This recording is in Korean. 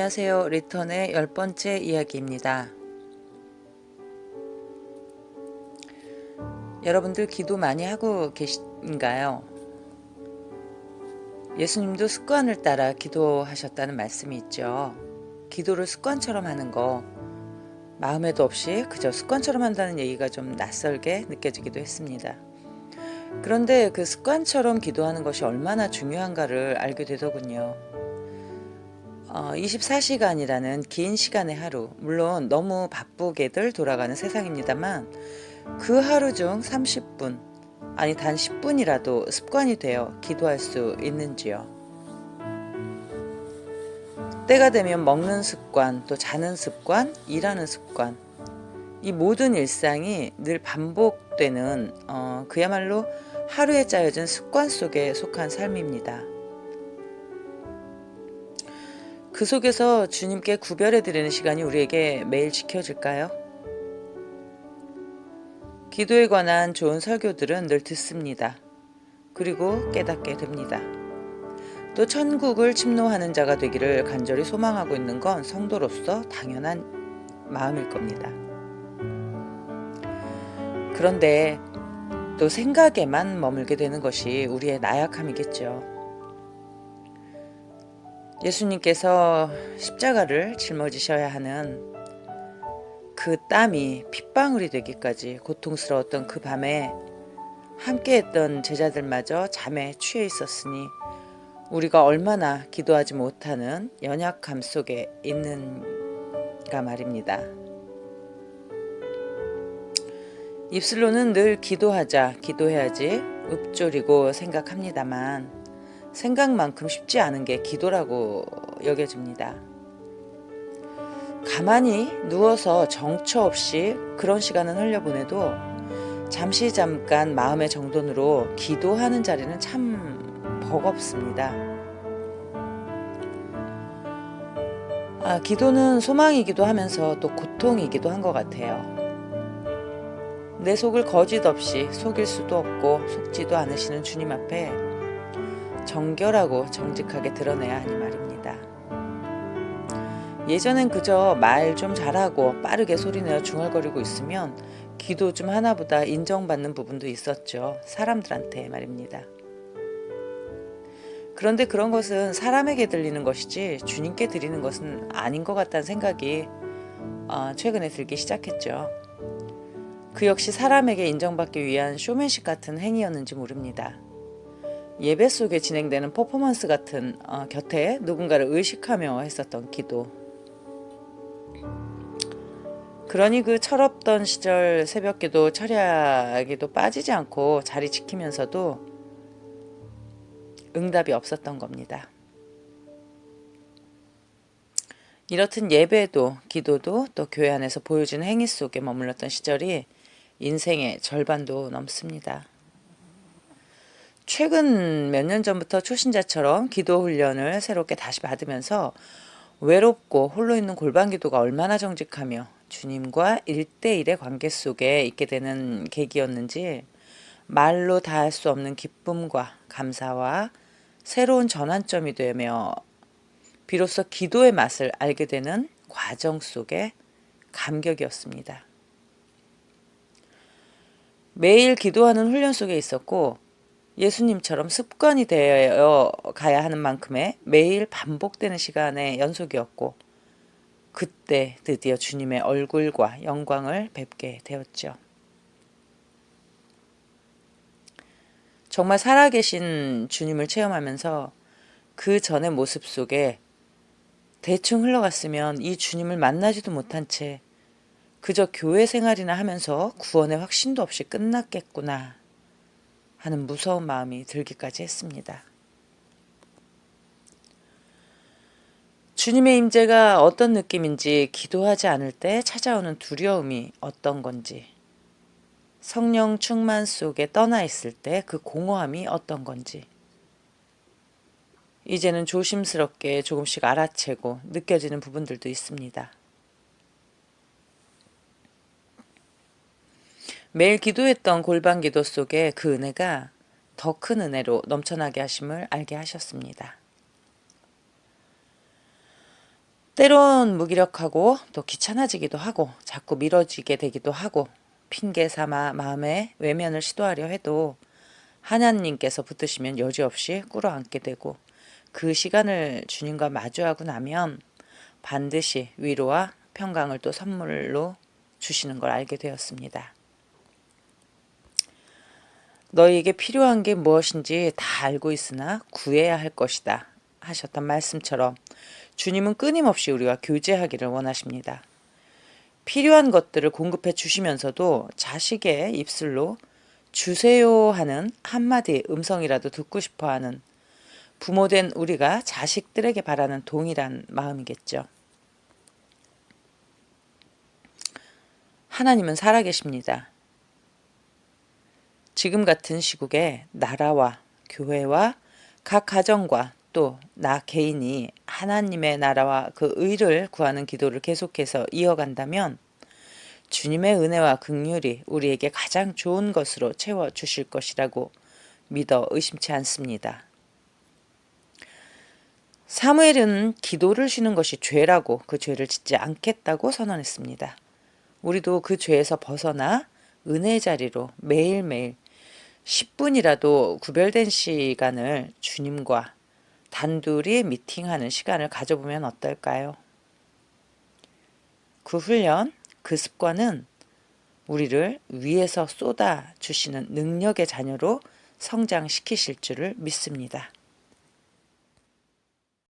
안녕하세요. 리턴의 10번째 이야기입니다. 여러분들 기도 많이 하고 계신가요? 예수님도 습관을 따라 기도하셨다는 말씀이 있죠. 기도를 습관처럼 하는 거 마음에도 없이 그저 습관처럼 한다는 얘기가 좀 낯설게 느껴지기도 했습니다. 그런데 그 습관처럼 기도하는 것이 얼마나 중요한가를 알게 되더군요. 24시간이라는 긴 시간의 하루, 물론 너무 바쁘게들 돌아가는 세상입니다만 그 하루 중 30분, 아니 단 10분이라도 습관이 되어 기도할 수 있는지요. 때가 되면 먹는 습관, 또 자는 습관, 일하는 습관, 이 모든 일상이 늘 반복되는 그야말로 하루에 짜여진 습관 속에 속한 삶입니다. 그 속에서 주님께 구별해드리는 시간이 우리에게 매일 지켜질까요? 기도에 관한 좋은 설교들은 늘 듣습니다. 그리고 깨닫게 됩니다. 또 천국을 침노하는 자가 되기를 간절히 소망하고 있는 건 성도로서 당연한 마음일 겁니다. 그런데 또 생각에만 머물게 되는 것이 우리의 나약함이겠죠. 예수님께서 십자가를 짊어지셔야 하는 그 땀이 핏방울이 되기까지 고통스러웠던 그 밤에 함께했던 제자들마저 잠에 취해 있었으니 우리가 얼마나 기도하지 못하는 연약함 속에 있는가 말입니다. 입술로는 늘 기도하자, 기도해야지 읊조리고 생각합니다만 생각만큼 쉽지 않은 게 기도라고 여겨집니다. 가만히 누워서 정처 없이 그런 시간은 흘려보내도 잠깐 마음의 정돈으로 기도하는 자리는 참 버겁습니다. 기도는 소망이기도 하면서 또 고통이기도 한 것 같아요. 내 속을 거짓 없이 속일 수도 없고 속지도 않으시는 주님 앞에 정결하고 정직하게 드러내야 하니 말입니다. 예전엔 그저 말 좀 잘하고 빠르게 소리내어 중얼거리고 있으면 기도 좀 하나보다 인정받는 부분도 있었죠. 사람들한테 말입니다. 그런데 그런 것은 사람에게 들리는 것이지 주님께 드리는 것은 아닌 것 같다는 생각이 최근에 들기 시작했죠. 그 역시 사람에게 인정받기 위한 쇼맨십 같은 행위였는지 모릅니다. 예배 속에 진행되는 퍼포먼스 같은 곁에 누군가를 의식하며 했었던 기도. 그러니 그 철없던 시절 새벽기도 철야기도 빠지지 않고 자리 지키면서도 응답이 없었던 겁니다. 이렇듯 예배도 기도도 또 교회 안에서 보여지는 행위 속에 머물렀던 시절이 인생의 절반도 넘습니다. 최근 몇 년 전부터 초신자처럼 기도 훈련을 새롭게 다시 받으면서 외롭고 홀로 있는 골방 기도가 얼마나 정직하며 주님과 1대1의 관계 속에 있게 되는 계기였는지 말로 다 할 수 없는 기쁨과 감사와 새로운 전환점이 되며 비로소 기도의 맛을 알게 되는 과정 속에 감격이었습니다. 매일 기도하는 훈련 속에 있었고 예수님처럼 습관이 되어 가야 하는 만큼의 매일 반복되는 시간의 연속이었고 그때 드디어 주님의 얼굴과 영광을 뵙게 되었죠. 정말 살아계신 주님을 체험하면서 그 전의 모습 속에 대충 흘러갔으면 이 주님을 만나지도 못한 채 그저 교회 생활이나 하면서 구원의 확신도 없이 끝났겠구나 하는 무서운 마음이 들기까지 했습니다. 주님의 임재가 어떤 느낌인지, 기도하지 않을 때 찾아오는 두려움이 어떤 건지, 성령 충만 속에 떠나 있을 때 그 공허함이 어떤 건지 이제는 조심스럽게 조금씩 알아채고 느껴지는 부분들도 있습니다. 매일 기도했던 골방 기도 속에 그 은혜가 더 큰 은혜로 넘쳐나게 하심을 알게 하셨습니다. 때론 무기력하고 또 귀찮아지기도 하고 자꾸 미뤄지게 되기도 하고 핑계 삼아 마음의 외면을 시도하려 해도 하나님께서 붙드시면 여지없이 꿇어앉게 되고 그 시간을 주님과 마주하고 나면 반드시 위로와 평강을 또 선물로 주시는 걸 알게 되었습니다. 너희에게 필요한 게 무엇인지 다 알고 있으나 구해야 할 것이다 하셨던 말씀처럼 주님은 끊임없이 우리와 교제하기를 원하십니다. 필요한 것들을 공급해 주시면서도 자식의 입술로 주세요 하는 한마디 음성이라도 듣고 싶어 하는 부모된 우리가 자식들에게 바라는 동일한 마음이겠죠. 하나님은 살아계십니다. 지금 같은 시국에 나라와 교회와 각 가정과 또 나 개인이 하나님의 나라와 그 의를 구하는 기도를 계속해서 이어간다면 주님의 은혜와 긍휼이 우리에게 가장 좋은 것으로 채워주실 것이라고 믿어 의심치 않습니다. 사무엘은 기도를 쉬는 것이 죄라고 그 죄를 짓지 않겠다고 선언했습니다. 우리도 그 죄에서 벗어나 은혜의 자리로 매일매일 10분이라도 구별된 시간을 주님과 단둘이 미팅하는 시간을 가져보면 어떨까요? 그 훈련, 그 습관은 우리를 위에서 쏟아 주시는 능력의 자녀로 성장시키실 줄을 믿습니다.